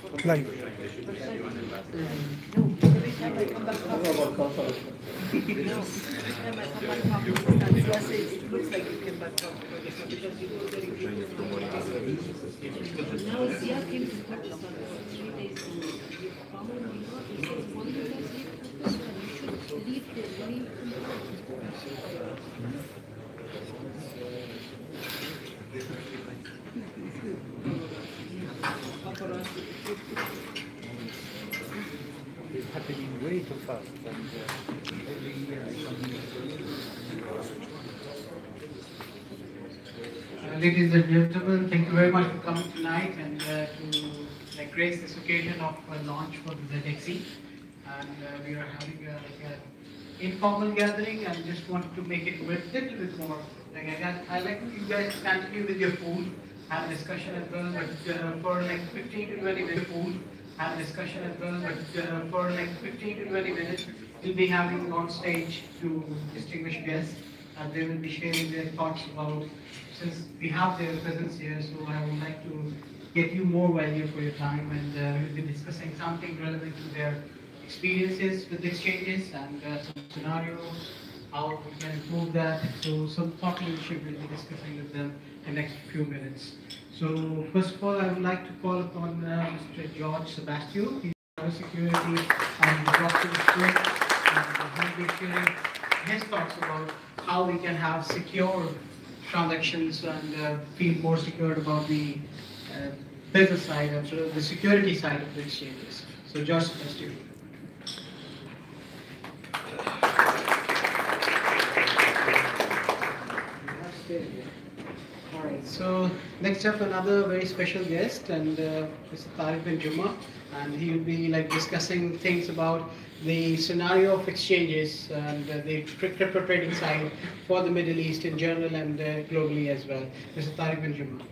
Live. No, every time I come back home, no, every time I come back home, I say it looks like you came back home because you go there, you now Zia came to Pakistan 3 days ago. Your family-in-law, he says, why you guys leave Pakistan? You should leave here, leave It's happening way too fast. And every year Ladies and gentlemen, thank you very much for coming tonight and to grace this occasion of launch for the Zedxe. And we are having an informal gathering and just wanted to make it a little bit more. I like you guys to continue with your food, have a discussion as well, but for 15 to 20 minutes, have a discussion as well, but for 15 to 20 minutes, we'll be having on stage two distinguished guests and they will be sharing their thoughts about, since we have their presence here, so I would like to get you more value for your time and we'll be discussing something relevant to their experiences with exchanges and some scenarios, how we can improve that. So some thought leadership we'll be discussing with them in the next few minutes. So first of all, I would like to call upon Mr. George Sebastio. He's cybersecurity and adoptive expert, and he'll be sharing his thoughts about how we can have secure transactions and feel more secured about the business side and sort of the security side of the exchanges. So George Sebastio. Alright, so next up another very special guest and Mr. Tariq bin Juma, and he will be discussing things about the scenario of exchanges and the crypto trading side for the Middle East in general and globally as well. Mr. Tariq bin Juma.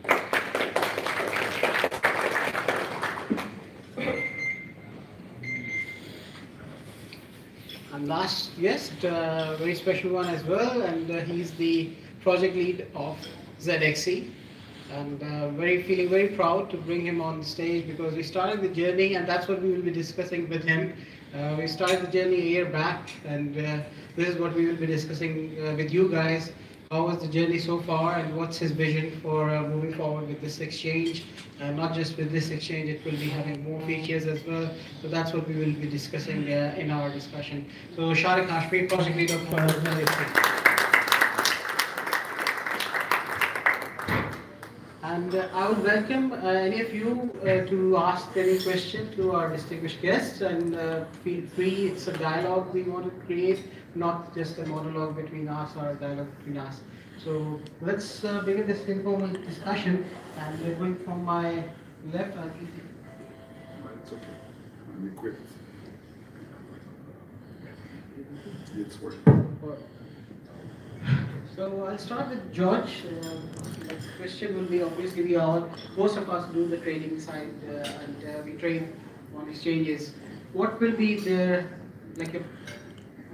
And last guest, very special one as well, and he's the project lead of Zedxe. And feeling very proud to bring him on stage because we started the journey, and that's what we will be discussing with him. We started the journey a year back, and this is what we will be discussing with you guys. How was the journey so far, and what's his vision for moving forward with this exchange? Not just with this exchange, it will be having more features as well. So that's what we will be discussing in our discussion. So Sharik Hashmi, project lead of Zedxe. And I would welcome any of you to ask any question to our distinguished guests, and feel free. It's a dialogue we want to create, not just a monologue between us or a dialogue between us. So let's begin this informal discussion. And we're going from my left. It's okay. I'm equipped. It's working. So I'll start with George. Next question will be obviously most of us do the trading side and we trade on exchanges. What will be a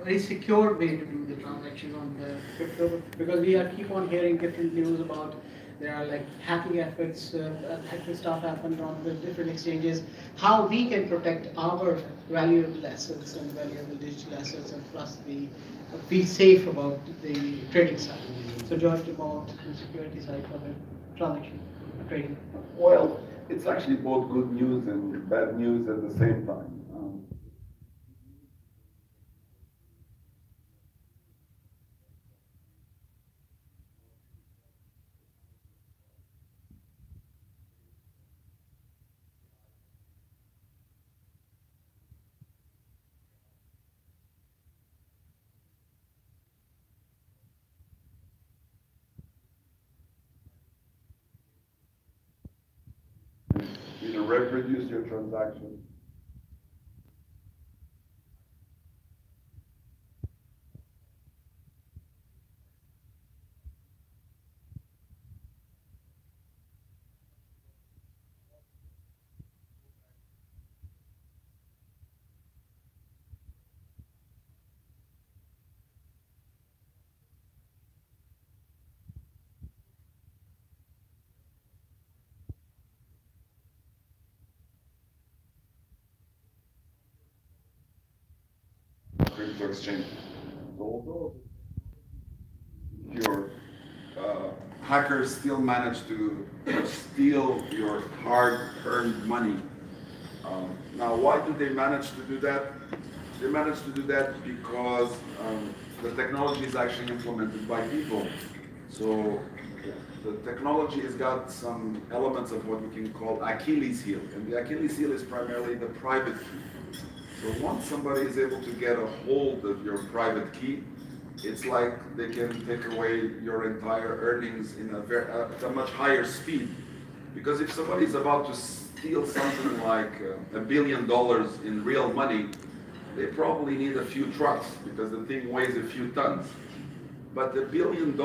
very secure way to do the transaction on the crypto? Because we keep on hearing different news about there are hacking efforts, hacking stuff happened on the different exchanges. How we can protect our valuable assets and valuable digital assets, and plus be safe about the trading side. So George, about the security side for the transaction trading. Well, it's actually both good news and bad news at the same time. Reproduce your transaction. crypto exchange. So although your hackers still manage to steal your hard-earned money. Now, why do they manage to do that? They manage to do that because the technology is actually implemented by people. So the technology has got some elements of what we can call Achilles heel. And the Achilles heel is primarily the private key. So once somebody is able to get a hold of your private key, it's like they can take away your entire earnings in at a much higher speed. Because if somebody is about to steal something like $1 billion in real money, they probably need a few trucks because the thing weighs a few tons. But $1 billion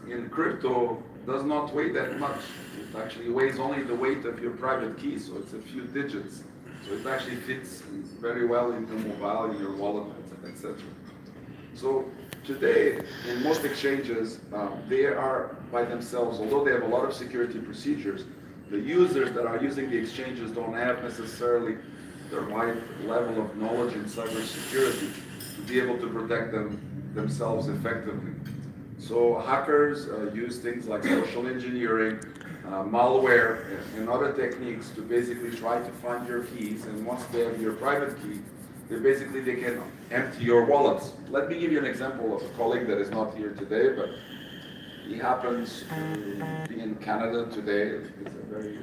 in crypto does not weigh that much. It actually weighs only the weight of your private key, so it's a few digits. So it actually fits very well into mobile, in your wallet, etc. So today, in most exchanges, they are by themselves, although they have a lot of security procedures, the users that are using the exchanges don't have necessarily the right level of knowledge in cybersecurity to be able to protect themselves effectively. So hackers use things like social engineering, malware, and other techniques to basically try to find your keys. And once they have your private key, they can empty your wallets. Let me give you an example of a colleague that is not here today, but he happens to be in Canada today. He's a very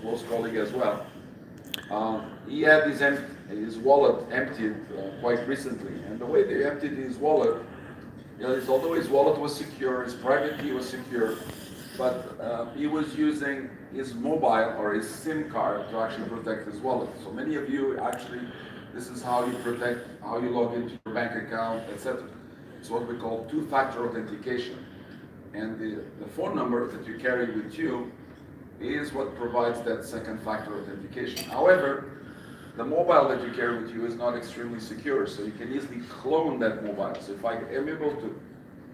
close colleague as well. He had his wallet emptied quite recently, and the way they emptied his wallet is, although his wallet was secure, his private key was secure, but he was using his mobile or his SIM card to actually protect his wallet. So many of you actually, this is how you protect, how you log into your bank account, etc. It's what we call two-factor authentication. And the phone number that you carry with you is what provides that second factor authentication. However, the mobile that you carry with you is not extremely secure, so you can easily clone that mobile. So if I am able to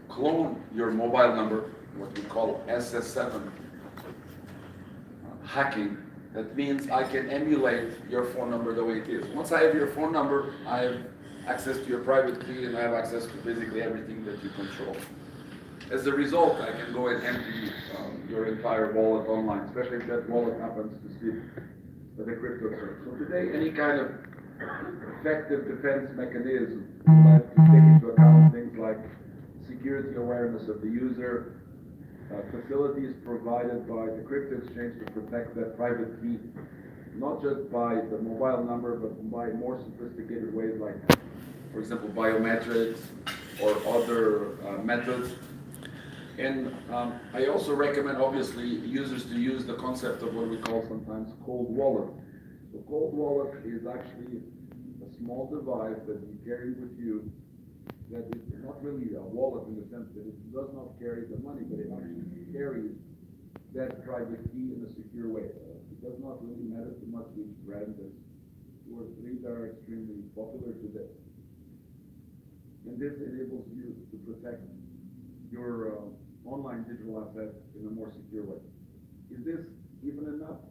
clone your mobile number, what we call SS7 hacking, that means I can emulate your phone number the way it is. Once I have your phone number, I have access to your private key and I have access to basically everything that you control. As a result, I can go and empty your entire wallet online, especially if that wallet happens to sit with a crypto currency. So today, any kind of effective defense mechanism will have to take into account things like security awareness of the user, facilities provided by the crypto exchange to protect that private key, not just by the mobile number, but by more sophisticated ways like, for example, biometrics or other methods. And I also recommend, obviously, users to use the concept of what we call sometimes cold wallet. So cold wallet is actually a small device that you carry with you that is not really a wallet in the sense that it does not carry the money, but it actually carries that private key in a secure way. It does not really matter too much which brand. There's 2 or 3 that are extremely popular today. And this enables you to protect your online digital assets in a more secure way. Is this even enough?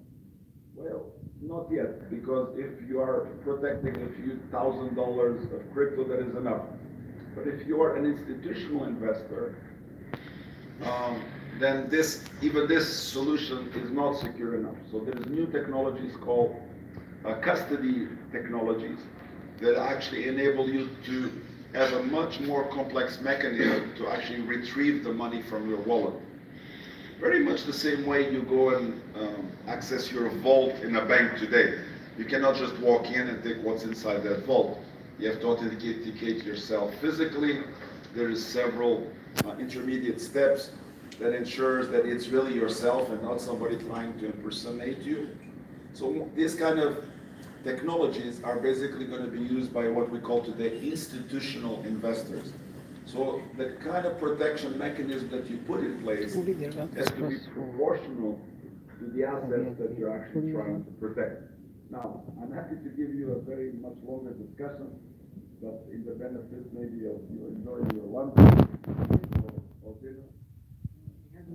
Well, not yet, because if you are protecting a few $1,000s of crypto, that is enough. But if you are an institutional investor, then even this solution is not secure enough. So there's new technologies called custody technologies that actually enable you to have a much more complex mechanism to actually retrieve the money from your wallet. Very much the same way you go and access your vault in a bank today. You cannot just walk in and take what's inside that vault. You have to authenticate yourself physically. There's several intermediate steps that ensures that it's really yourself and not somebody trying to impersonate you. So these kind of technologies are basically going to be used by what we call today institutional investors. So the kind of protection mechanism that you put in place has to be proportional to the assets that you're actually trying to protect. Now, I'm happy to give you a very much longer discussion, but in the benefit maybe of you enjoying your lunch or dinner. I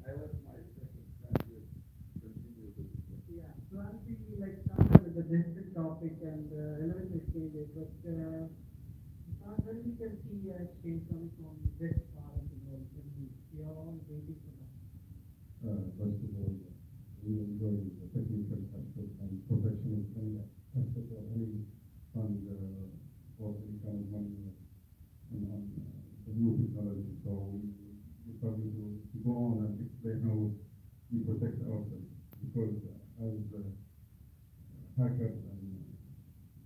let my second continue this. Yeah, so I'm thinking like start with a sensitive topic and relevant exchanges, but when we can see exchange coming from this part of the world, we are all waiting for that. First of all, we enjoy the technical aspect and protection of any aspect of any fund or any kind of money on the new technology. So we're starting to go on and explain how we protect ourselves, because as hackers and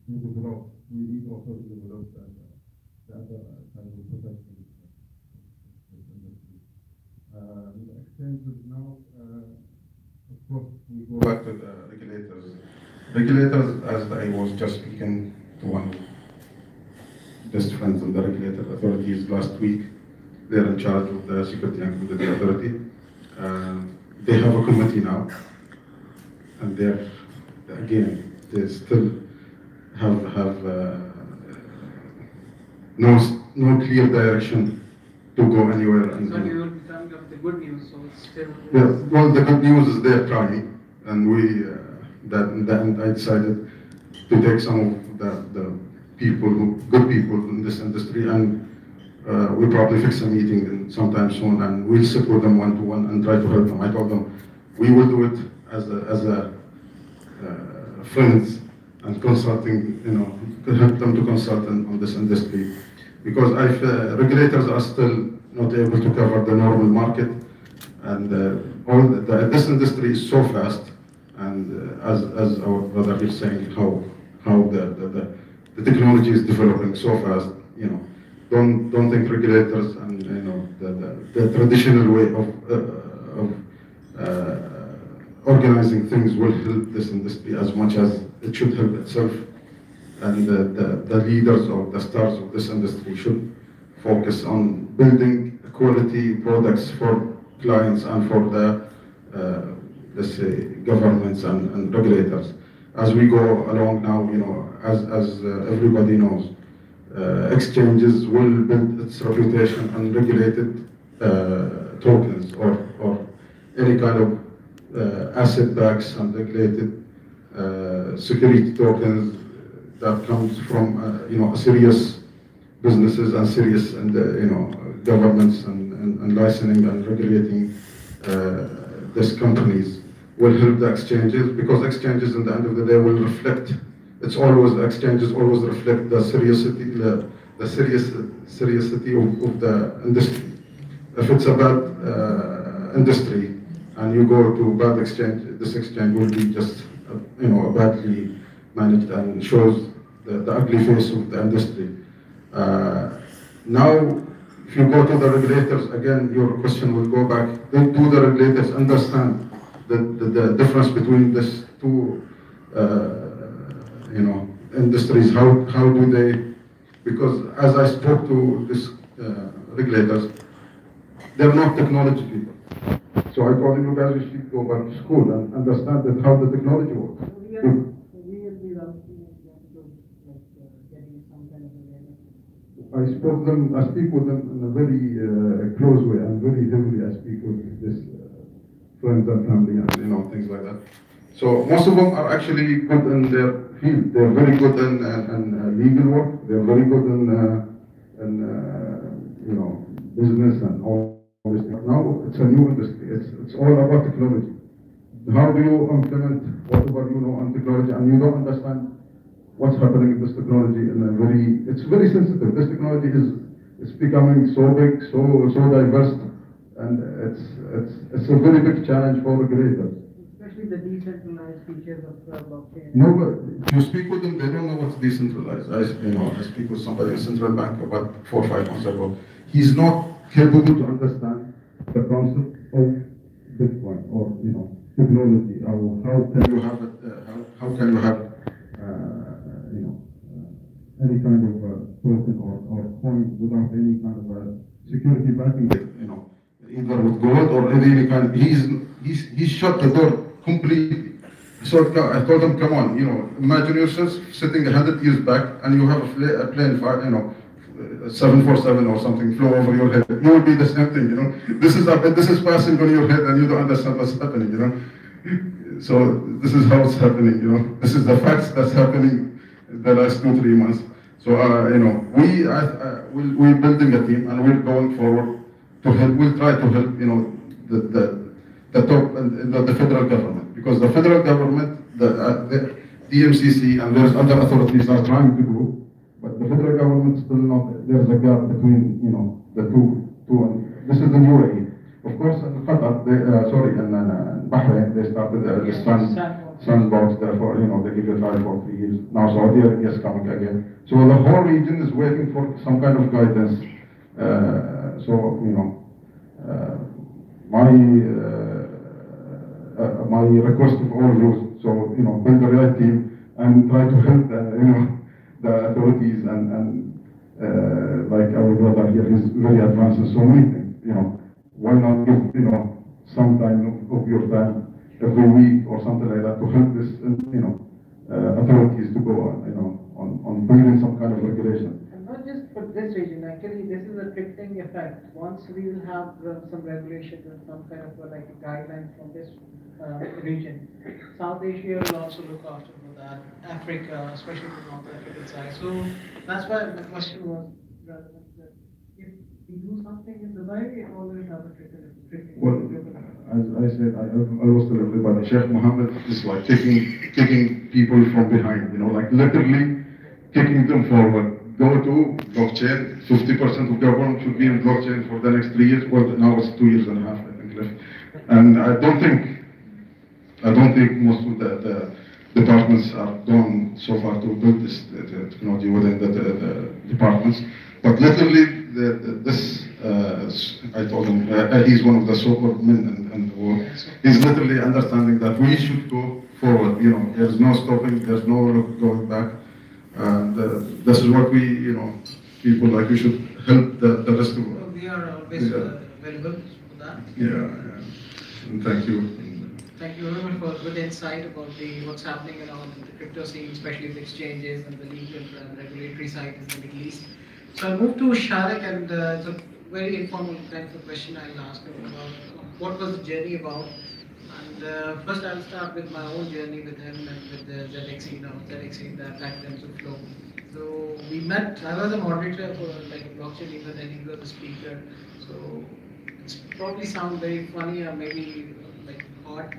we develop, we need also to develop the other kind of protection. The exchanges now, of course, we go back to the regulators. Regulators, as I was just speaking to one of best friends of the regulator authorities last week, they're in charge of the Security and Commodity Authority. They have a committee now, and they're, again, they still have no clear direction to go anywhere. So you will be coming up with the good news, so it's still... Yeah, well, the good news is they're trying, and we, I decided to take some of the people, good people in this industry, and we'll probably fix a meeting sometime soon, and we'll sit with them one-to-one and try to help them. I told them we will do it as a friends and consulting, to help them to consult on this industry, because regulators are still not able to cover the normal market, and this industry is so fast, and as our brother is saying, how the technology is developing so fast, don't think regulators and the traditional way of organizing things will help this industry as much as it should help itself. And the leaders or the stars of this industry should focus on building quality products for clients and for the, let's say, governments and regulators. As we go along now, as everybody knows, exchanges will build its reputation on regulated tokens or any kind of asset backs and regulated security tokens that comes from serious businesses and serious governments and licensing and regulating these companies will help the exchanges, because exchanges in the end of the day will reflect. Exchanges always reflect the seriousity, seriously of the industry. If it's a bad industry and you go to bad exchange, this exchange will be just badly managed and shows the ugly face of the industry. Now, if you go to the regulators, again, your question will go back. Do the regulators understand the difference between these two industries? How do they? Because as I spoke to these regulators, they're not technology people. So I told them, you guys should go back to school and understand that how the technology works. We will be getting some kind of awareness. I speak with them in a very close way, and very heavily I speak with this friends and family and things like that. So most of them are actually good in their field. They're very good in legal work. They're very good in business and all this. Now it's a new industry. It's all about technology. How do you implement whatever you know on technology, and you don't understand what's happening with this technology it's very sensitive. This technology is becoming so big, so diverse, and it's a very big challenge for regulators. Especially the decentralized features of blockchain. No, but if you speak with them, they don't know what's decentralized. I speak with somebody in central bank about 4 or 5 months ago. He's not capable to understand the concept of Bitcoin or technology, or how can you have it? How can you have any kind of token or coin without any kind of security backing it? Either with gold or any kind. He's shut the door completely. So I told him, come on, imagine yourself sitting 100 years back and you have a plane, 747 or something flew over your head. You will be the same thing, This is passing on your head and you don't understand what's happening, So this is how it's happening, you know. This is the facts that's happening the last 2, 3 months. So you know, we're building a team and we're going forward to help. We'll try to help, you know, the top and the federal government, because the federal government, the DMCC and there's other authorities are trying to do, but the federal government still not. There's a gap between, you know, the two. And this is the new UAE. Of course, in Qatar, in Bahrain, they started the sandbox. Therefore, you know, they give it life for 3 years. Now Saudi Arabia is coming again. So the whole region is waiting for some kind of guidance. So you know, my request to all of you, so you know, build the right team and try to help you know, the authorities and like our brother here is very advanced in so many things. You know, why not give, you know, some time of your time every week or something like that to help this, you know, authorities to go on, you know, on building some kind of regulation. And not just for this region, actually this is a trickling effect. Once we will have some regulations and some kind of like a guideline from this region, South Asia will also look after for that, Africa, especially the North African side. So that's why my question was, if we do something in Dubai, it always have a trickling. Well, as I said, I was telling everybody, Sheikh Mohammed is like kicking people from behind, you know, like literally kicking them forward. Go to blockchain, 50% of government should be in blockchain for the next 3 years. Well, now it's 2.5 years, I think, left. And I don't think most of the departments are done so far to build this technology within the departments. But literally, I told him, he's one of the so-called men in the world. He's literally understanding that we should go forward. You know, there's no stopping, there's no going back. And this is what we, you know, people like you should help the rest of the world. We are always available for that. Yeah. And thank you. Thank you very much for good insight about what's happening around the crypto scene, especially the exchanges and the legal and regulatory side in the Middle East. So I'll move to Sharik, and it's a very informal kind of a question I'll ask about what was the journey about. And first I'll start with my own journey with him and with the Zedxe, now Zedxe, the backend to flow. So we met, I was a moderator for like a blockchain event and he was a speaker. So it's probably sound very funny or maybe like odd.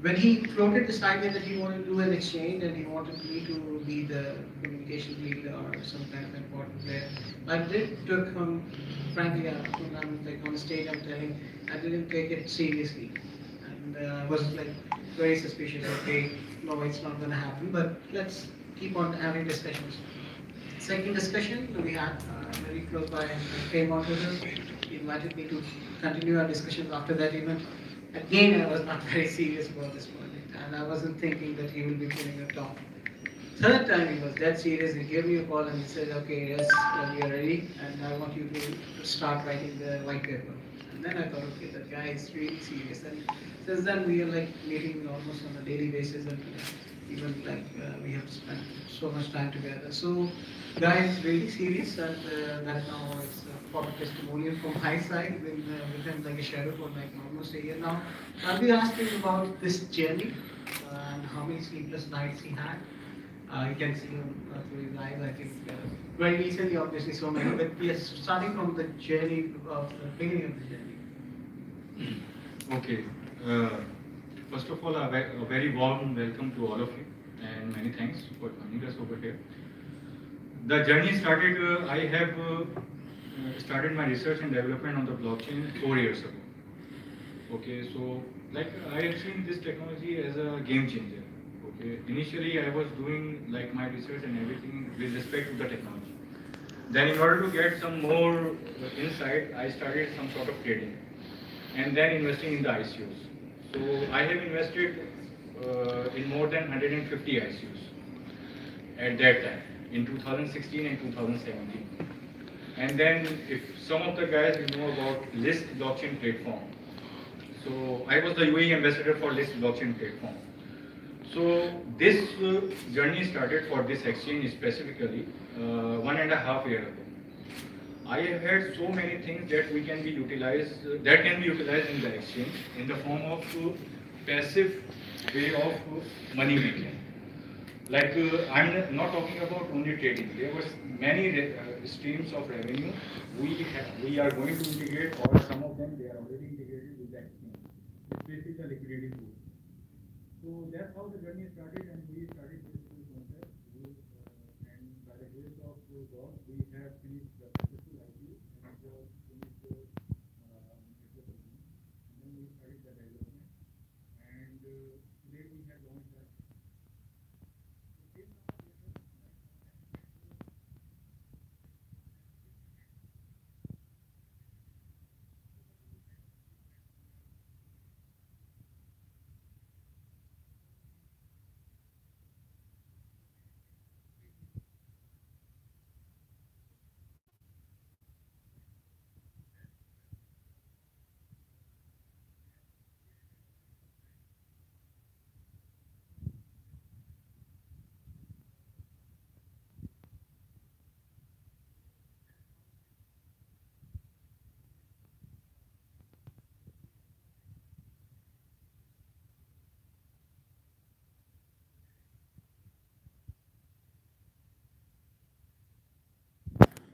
When he floated this idea that he wanted to do an exchange and he wanted me to be the communication lead or some kind of important player, I took him, frankly, when I'm like on stage, I'm telling, I didn't take it seriously. And I was like very suspicious, okay, no, it's not going to happen, but let's keep on having discussions. Second discussion we had very close by, came on to us. He invited me to continue our discussions after that event. Again, I was not very serious about this project, and I wasn't thinking that he will be putting a talk. Third time he was that serious. He gave me a call and he said, "Okay, yes, we are ready, and I want you to start writing the white paper." And then I thought, okay, that guy is really serious. And since then, we are like meeting almost on a daily basis, and even like we have spent so much time together. So, guy is really serious, and that now is proper testimonial from my side. Been with him like a shadow for like almost a year now. I'll be asking about this journey and how many sleepless nights he had. You can see him through his eyes. I think very recently, obviously, so many. But yes, starting from the journey of the beginning of the journey. Okay. First of all, a very warm welcome to all of you, and many thanks for joining us over here. The journey started, I have started my research and development on the blockchain 4 years ago. Okay, so like I have seen this technology as a game changer. Okay, initially I was doing like my research and everything with respect to the technology. Then in order to get some more insight, I started some sort of trading and then investing in the ICOs. So I have invested in more than 150 ICOs at that time, in 2016 and 2017. And then if some of the guys you know about List blockchain platform. So I was the UAE ambassador for List blockchain platform. So this journey started for this exchange specifically 1.5 years ago. I have had so many things that we can be utilized, that can be utilized in the exchange in the form of passive way of money making. Like I'm not talking about only trading. There was many streams of revenue. We are going to integrate, or some of them they are already integrated with that scheme. It's basically a liquidity tool. So that's how the journey started, and we started this new concept. And by the grace of God, we have finished the successful IPO and finished and then we started the development. And today we have launched that.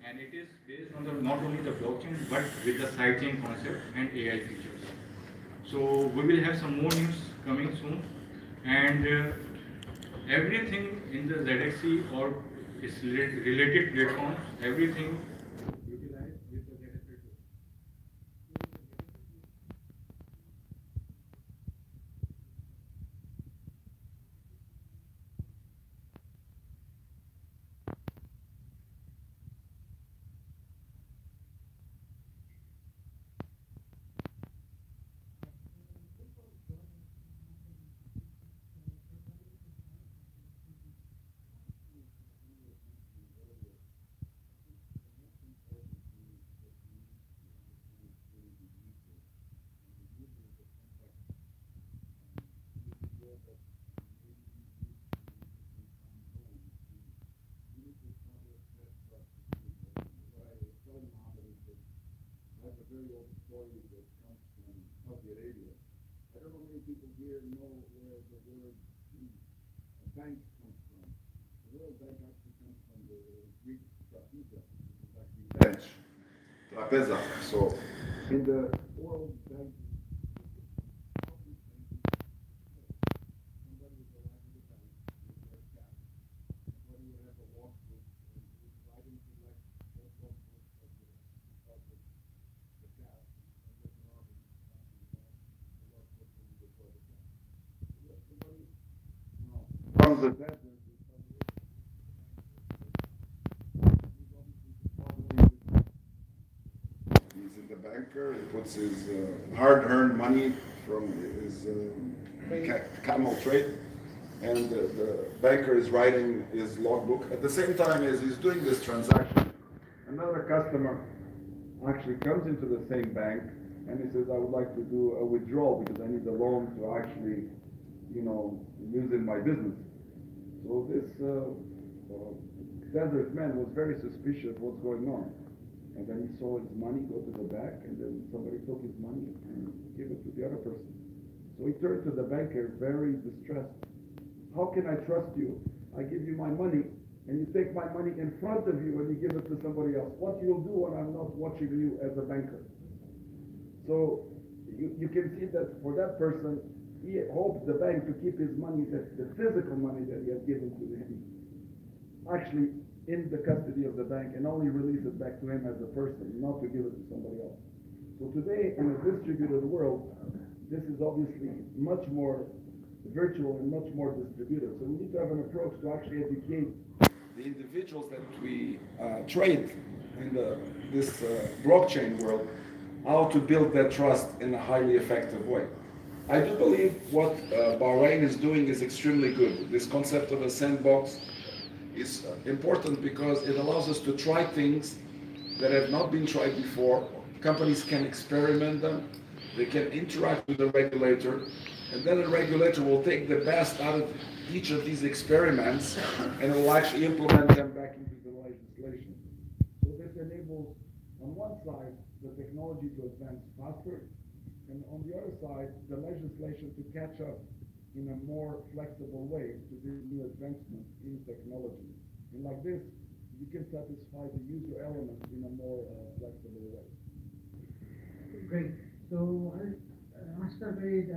And it is based on not only the blockchain but with the sidechain concept and AI features. So we will have some more news coming soon, and everything in the Zedxe or its related platforms, everything utilized with the Zedxe. That's a very old story that comes from Saudi Arabia. I don't know many people here know where the word bank comes from. The word bank actually comes from the Greek trapeza, which is actually bench. Trapeza. So in the world bank, somebody would go out to the bank with their cash. Somebody would have a walkthrough and would write into like what was the cash. From the desert, he's in the banker. He puts his hard-earned money from his camel trade, and the banker is writing his logbook at the same time as he's doing this transaction. Another customer actually comes into the same bank and he says, I would like to do a withdrawal because I need a loan to actually, use in my business. So this desert man was very suspicious of what's going on. And then he saw his money go to the bank, and then somebody took his money and gave it to the other person. So he turned to the banker very distressed. How can I trust you? I give you my money, and you take my money in front of you and you give it to somebody else. What you'll do when I'm not watching you as a banker? So you can see that for that person, he hopes the bank to keep his money, the physical money that he has given to him, actually in the custody of the bank, and only release it back to him as a person, not to give it to somebody else. So today, in a distributed world, this is obviously much more virtual and much more distributed. So we need to have an approach to actually educate the individuals that we trade in this blockchain world, how to build that trust in a highly effective way. I do believe what Bahrain is doing is extremely good. This concept of a sandbox is important because it allows us to try things that have not been tried before. Companies can experiment them, they can interact with the regulator, and then the regulator will take the best out of each of these experiments and will actually implement them back into the legislation. So this enables, on one side, the technology to advance faster, and on the other side, the legislation to catch up in a more flexible way to this new advancement in technology. And like this, you can satisfy the user element in a more flexible way. Great. So I'll ask a very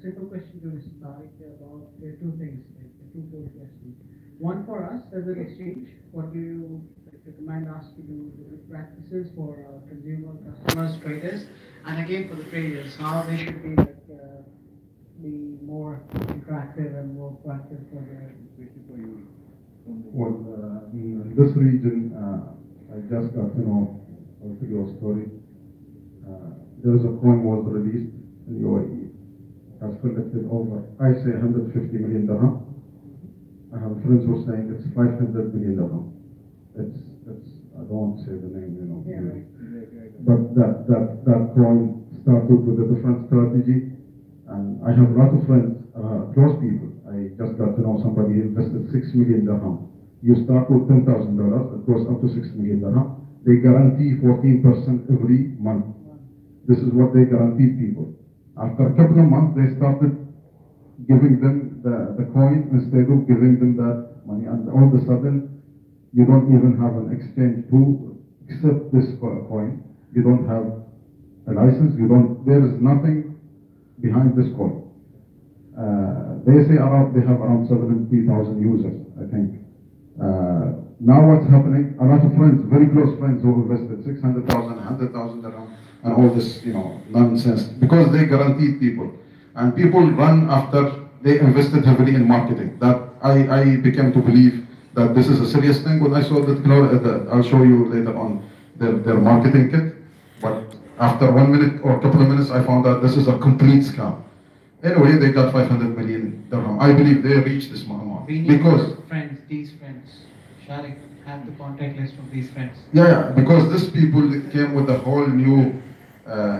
simple question to Mr. Tariq about two things, like a two-fold question. One for us as an exchange, what do you recommend us to do the practices for consumer, customers, traders, and again for the traders, how they should be be more interactive and more proactive for their. Well, in this region, I just got to know, I'll tell you a story. There is a coin was released in UAE, has collected over, I say 150 million dirham. I have friends who are saying it's 500 million dirham. It's I don't want to say the name, you know. Yeah, right. But that coin started with a different strategy. And I have a lot of friends, close people. I just got to know somebody invested 6 million dirham. You start with $10,000, it goes up to 6 million dirham. They guarantee 14% every month. This is what they guaranteed people. After a couple of months, they started giving them the coin instead of giving them that money. And all of a sudden, you don't even have an exchange to accept this coin. You don't have a license. There is nothing behind this coin. They say they have around 70,000 users, I think. Now what's happening, a lot of friends, very close friends who invested 600,000, 100,000 dirham, and all this, nonsense, because they guaranteed people. And people run after they invested heavily in marketing. That I became to believe that this is a serious thing when I saw that, I'll show you later on their marketing kit. But after 1 minute or a couple of minutes, I found out this is a complete scam. Anyway, they got 500 million dirham. I believe they reached this amount. We need because friends, these friends. Sharik, have the contact list of these friends. Yeah, because these people came with a whole new,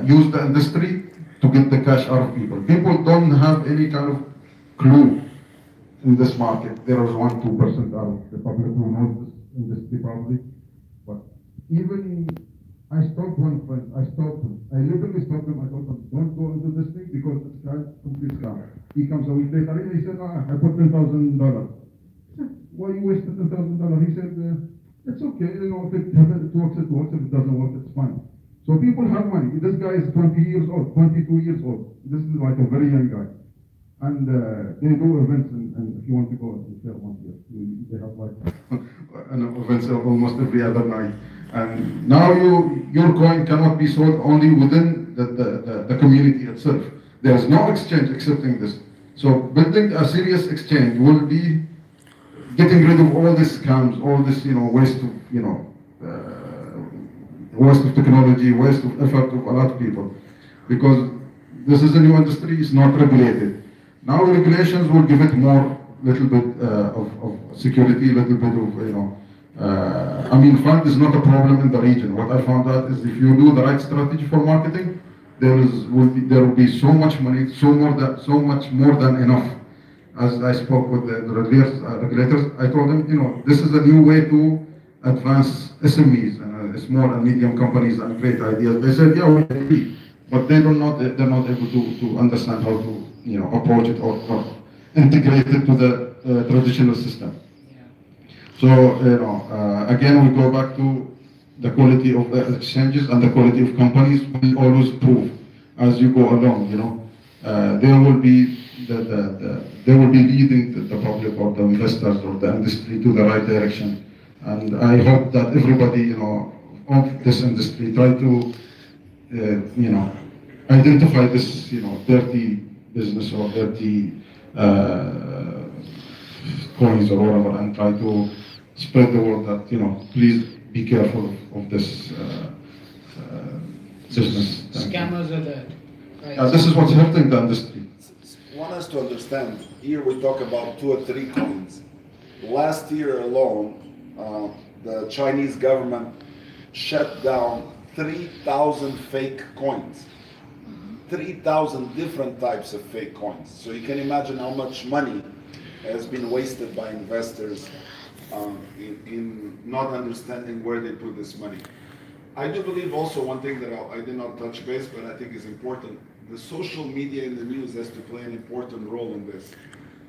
use the industry to get the cash out of people. People don't have any kind of clue in this market. There is 1-2% out of the public who knows this industry probably. But even I stopped one friend. I stopped him. I literally stopped him. I told him, don't go into this thing because it's a complete scam. He comes a week later and he said, I put $10,000. Why you wasted $10,000? He said, it's okay. If it works, it works. If it doesn't work, it's fine. So people have money. This guy is 20 years old, 22 years old. This is like a very young guy. And they do events, and if you want to go to Fairmont, they have like events almost every other night. And now your coin cannot be sold only within the community itself. There is no exchange accepting this. So building a serious exchange will be getting rid of all these scams, all this waste of waste of technology, waste of effort of a lot of people, because this is a new industry. It's not regulated. Now regulations will give it more, little bit of security, little bit of fund is not a problem in the region. What I found out is if you do the right strategy for marketing, there will be so much money, so much more than enough. As I spoke with the regulators, I told them, this is a new way to advance SMEs and small and medium companies and great ideas. They said, yeah, we agree, but they're not able to understand how to approach it or integrate it to the traditional system. So, again, we go back to the quality of the exchanges and the quality of companies will always prove as you go along, They will be they will be leading the public or the investors or the industry to the right direction. And I hope that everybody, of this industry try to, identify this, dirty business or dirty coins or whatever, and try to spread the word that, please be careful of this business. Scammers are there. Right. This is what's hurting the industry. I want us to understand, here we talk about 2 or 3 coins. Last year alone, the Chinese government shut down 3,000 fake coins. 3,000 different types of fake coins. So you can imagine how much money has been wasted by investors in not understanding where they put this money. I do believe also one thing that I did not touch base, but I think is important. The social media in the news has to play an important role in this.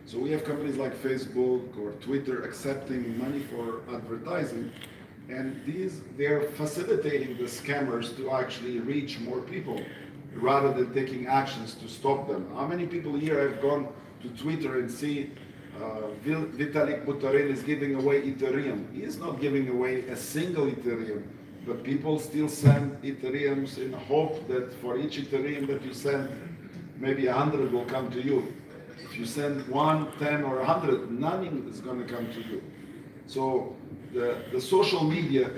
So we have companies like Facebook or Twitter accepting money for advertising, and they're facilitating the scammers to actually reach more people rather than taking actions to stop them. How many people here have gone to Twitter and see Vitalik Buterin is giving away Ethereum? He is not giving away a single Ethereum, but people still send Ethereums in hope that for each Ethereum that you send, maybe 100 will come to you. If you send 1, 10, or 100, none is going to come to you. So the social media,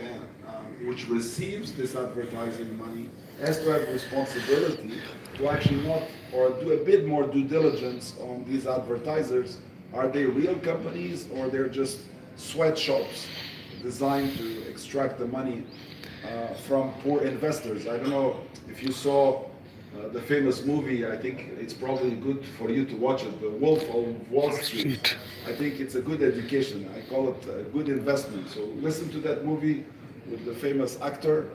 which receives this advertising money, has to have responsibility to actually not, or do a bit more due diligence on these advertisers. Are they real companies, or they're just sweatshops designed to extract the money from poor investors? I don't know if you saw the famous movie. I think it's probably good for you to watch it, The Wolf of Wall Street. I think it's a good education. I call it a good investment. So listen to that movie with the famous actor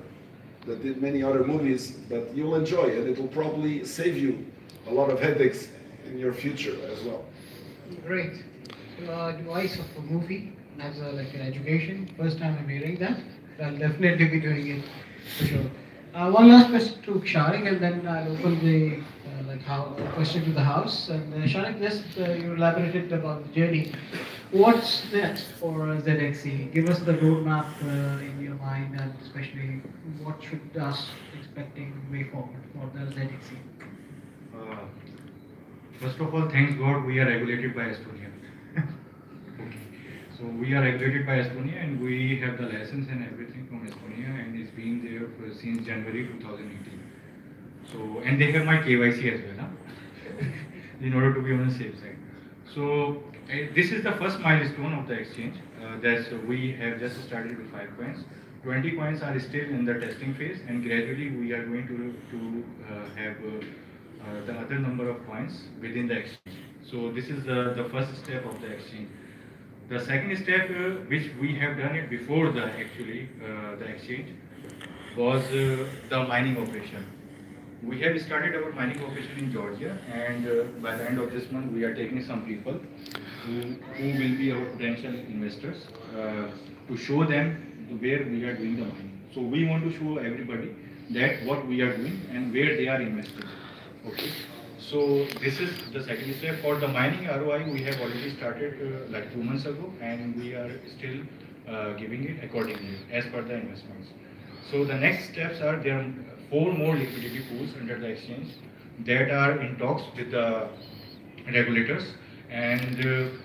that did many other movies, but you'll enjoy it. It will probably save you a lot of headaches in your future as well. Great. Device of a movie as like an education. First time I'm hearing that. I'll definitely be doing it for sure. One last question to Sharik, and then I'll open the question to the house. And Sharik, just you elaborated about the journey. What's next for Zedxe? Give us the roadmap in your mind, and especially what should us expecting way forward for the Zedxe? First of all, thanks God we are regulated by Estonia. Okay. So we are regulated by Estonia, and we have the license and everything from Estonia, and it's been there since January 2018. So, and they have my KYC as well, huh? In order to be on the safe side. So this is the first milestone of the exchange. We have just started with 5 coins. 20 coins are still in the testing phase, and gradually we are going to have the other number of coins within the exchange. So this is the first step of the exchange. The second step, which we have done it before the exchange, was the mining operation. We have started our mining operation in Georgia, and by the end of this month, we are taking some people who will be our potential investors to show them where we are doing the mining. So we want to show everybody that what we are doing and where they are investing. Okay. So this is the second step. For the mining ROI, we have already started like 2 months ago, and we are still giving it accordingly as per the investments. So the next steps are there are 4 more liquidity pools under the exchange that are in talks with the regulators, and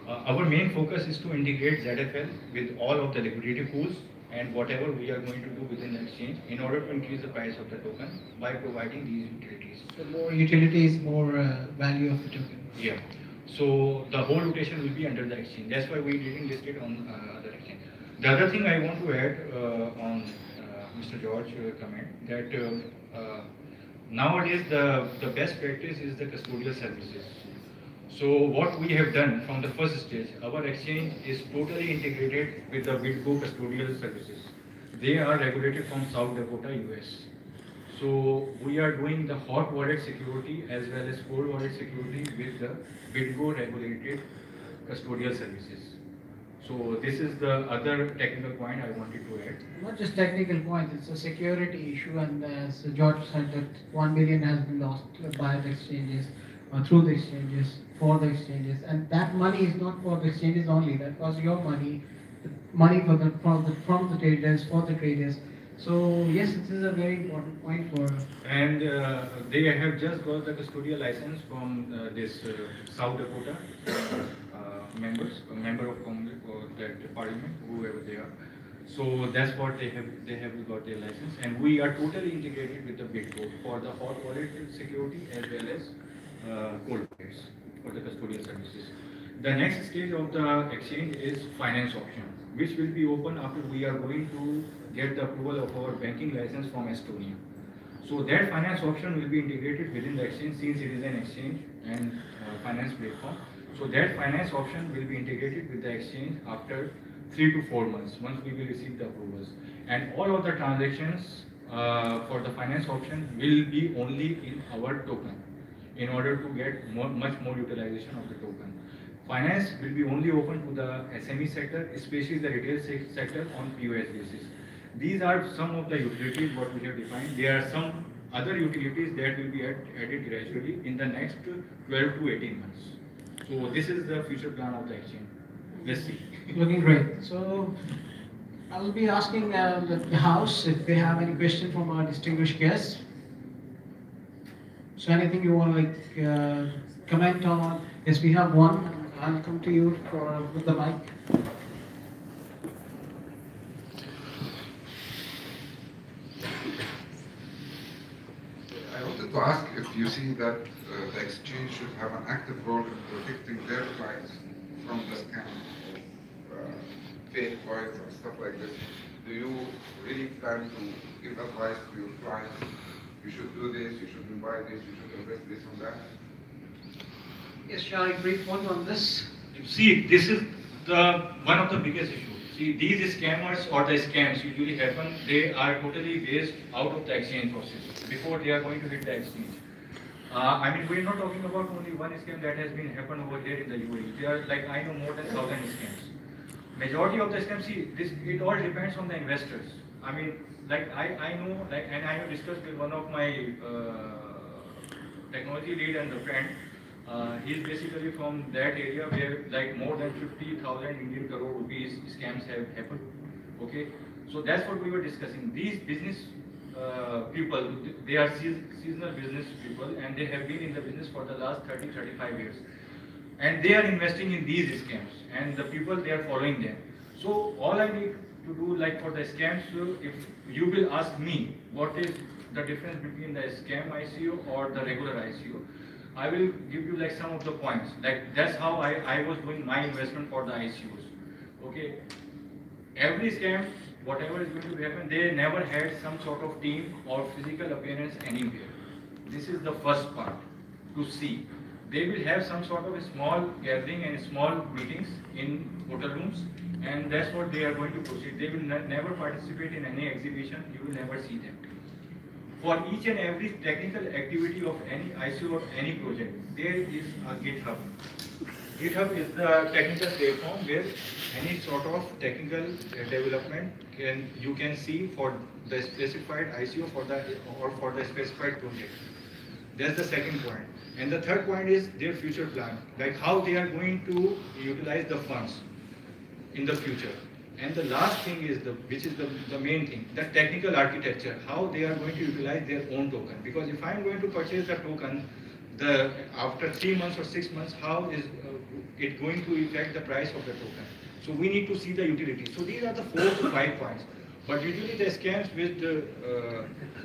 our main focus is to integrate ZFL with all of the liquidity pools and whatever we are going to do within the exchange in order to increase the price of the token by providing these utilities. So more utilities, more value of the token. Yeah. So the whole rotation will be under the exchange. That's why we didn't list it on other exchange. The other thing I want to add on Mr. George comment that nowadays the best practice is the custodial services. So what we have done from the first stage, our exchange is totally integrated with the BitGo custodial services. They are regulated from South Dakota, US. So we are doing the hot wallet security as well as cold wallet security with the BitGo regulated custodial services. So this is the other technical point I wanted to add. Not just technical point, it's a security issue, and as George said that 1 million has been lost by the exchanges or through the exchanges, for the exchanges, and that money is not for the exchanges only, that was your money, the money from the traders, for the traders. So yes, this is a very important point for... And they have just got the custodial license from this South Dakota members, a member of Congress or that parliament, whoever they are. So that's what they have got their license, and we are totally integrated with the BitGo for the hot wallet security as well as cold wallets for the custodial services. The next stage of the exchange is finance option, which will be open after we are going to get the approval of our banking license from Estonia. So that finance option will be integrated within the exchange since it is an exchange and finance platform. So that finance option will be integrated with the exchange after 3 to 4 months once we will receive the approvals. And all of the transactions for the finance option will be only in our token in order to get much more utilization of the token. Finance will be only open to the SME sector, especially the retail sector on POS basis. These are some of the utilities what we have defined. There are some other utilities that will be added gradually in the next 12 to 18 months. So this is the future plan of the exchange. Let's see. Looking great. So I'll be asking the house if they have any question from our distinguished guests. So anything you want to comment on? Yes, we have one. I'll come to you with the mic. I wanted to ask if you see that the exchange should have an active role in protecting their clients from the scam of fake coins or stuff like this. Do you really plan to give advice to your clients? You should do this, you shouldn't buy this, you should invest this and that? Yes, shall I brief one on this? See, this is one of the biggest issues. See, these scammers or the scams usually happen, they are totally based out of the exchange process before they are going to hit the exchange. I mean, we're not talking about only one scam that has been happened over here in the UAE. There are, like, I know more than 1,000 scams. Majority of the scams, see, it all depends on the investors. I mean, like, I know, like, and I have discussed with one of my technology lead and a friend. He's basically from that area where like more than 50,000 Indian crore rupees scams have happened. Okay, so that's what we were discussing. These business people, they are seasonal business people, and they have been in the business for the last 30-35 years, and they are investing in these scams, and the people, they are following them. So all I need to do, like for the scams, if you will ask me what is the difference between the scam ICO or the regular ICO, I will give you like some of the points. Like that's how I was doing my investment for the ICOs. Okay, every scam, whatever is going to happen, they never had some sort of team or physical appearance anywhere. This is the first part to see. They will have some sort of a small gathering and small meetings in hotel rooms, and that's what they are going to proceed. They will never participate in any exhibition. You will never see them. For each and every technical activity of any ICO or any project, there is a GitHub. GitHub is the technical platform where any sort of technical development you can see for the specified ICO for the specified project. That's the second point. And the third point is their future plan, like how they are going to utilize the funds in the future. And the last thing is, which is the main thing, the technical architecture, how they are going to utilize their own token. Because if I am going to purchase the token, after 3 months or 6 months, how is it going to affect the price of the token? So we need to see the utility. So these are the 4 to 5 points. But usually the scams which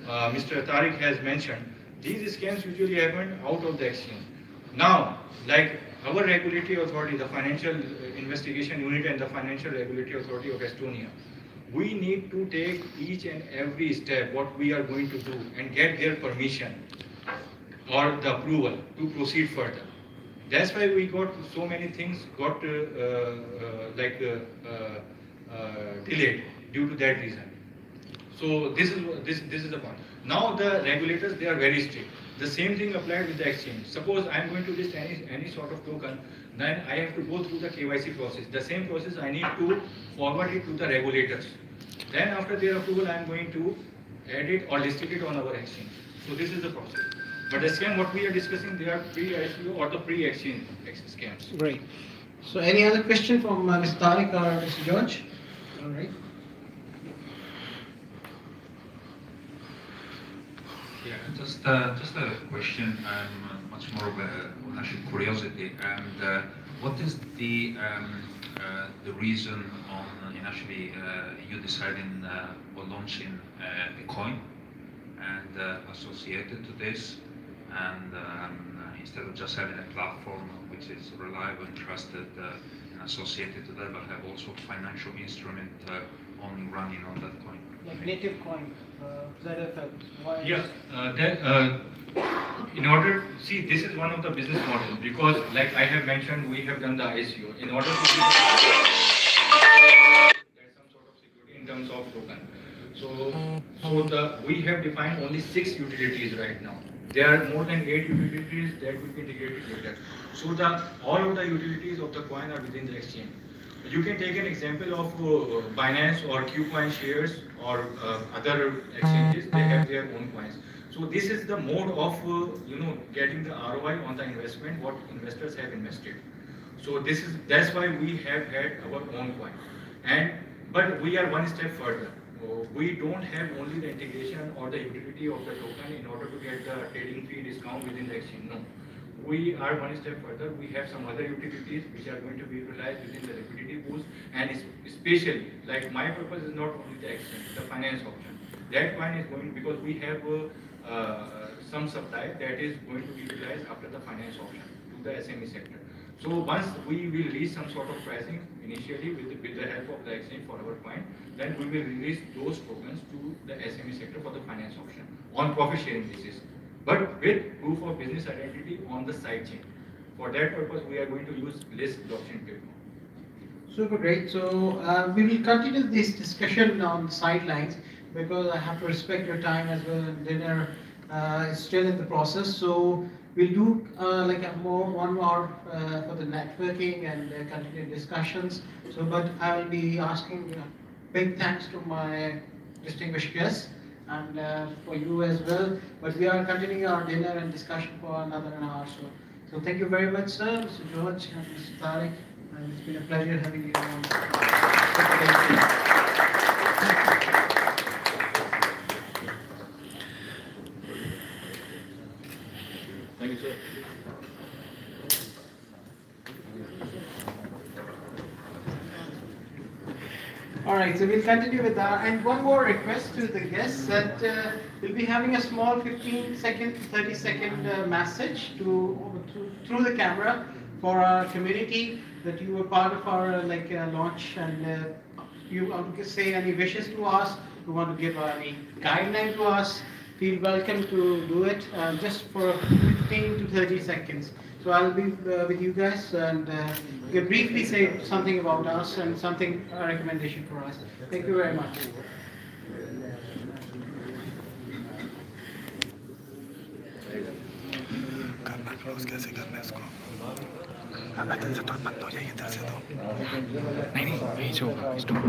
Mr. Tariq has mentioned, these scams usually happen out of the exchange. Now, like our regulatory authority, the Financial Investigation Unit and the Financial Regulatory Authority of Estonia, we need to take each and every step what we are going to do and get their permission or the approval to proceed further. That's why we got so many things got delayed due to that reason. So this is the point. Now the regulators, they are very strict. The same thing applied with the exchange. Suppose I am going to list any sort of token, then I have to go through the KYC process. The same process I need to forward it to the regulators. Then after their approval, I am going to add it or list it on our exchange. So this is the process. But the scam, what we are discussing, they are pre-ICO or the pre-exchange scams. Great. So any other question from Mr. Tariq or Mr. George? All right. Yeah, just a question, much more of actually curiosity. And what is the reason in actually you deciding or launching a coin and associated to this, and instead of just having a platform which is reliable and trusted and associated to that, but have also financial instrument only running on that coin? Like native coin, Zedxe. Yeah, in order, see, this is one of the business models, because like I have mentioned, we have done the ICO. In order to That's some sort of security in terms of token. We have defined only 6 utilities right now. There are more than 8 utilities that will be integrated later. All of the utilities of the coin are within the exchange. You can take an example of Binance or Qcoin shares or other exchanges. They have their own coins. So this is the mode of getting the ROI on the investment what investors have invested. So that's why we have had our own coin. But we are one step further. We don't have only the integration or the utility of the token in order to get the trading fee discount within the exchange. No. We are one step further. We have some other utilities which are going to be utilized within the liquidity pools, and especially, like my purpose is not only the exchange, the finance option. That coin is going, because we have some supply that is going to be utilized after the finance option to the SME sector. So once we will release some sort of pricing initially with the help of the exchange for our coin, then we will release those tokens to the SME sector for the finance option on profit sharing basis, but with proof of business identity on the side chain. For that purpose, we are going to use less blockchain paper. Super great. So we will continue this discussion on the sidelines because I have to respect your time as well, and dinner is still in the process. So we'll do like one more for the networking and continue discussions. So, but I will be asking big thanks to my distinguished guests and for you as well. But we are continuing our dinner and discussion for another hour. So thank you very much, sir, Mr. George and Mr. Tariq. And it's been a pleasure having you on. Thank you, sir. All right, so we'll continue with that. And one more request to the guests that we'll be having a small 15-second, 30-second message through the camera for our community that you were part of our launch, and you want to say any wishes to us, you want to give any guideline to us, feel welcome to do it just for 15 to 30 seconds. So I'll be with you guys, and you can briefly say something about us and something, a recommendation for us. Thank you very much. कैसे करना है इसको? इधर से तो बंद हो जाएगी इधर से तो नहीं यही से होगा स्टॉप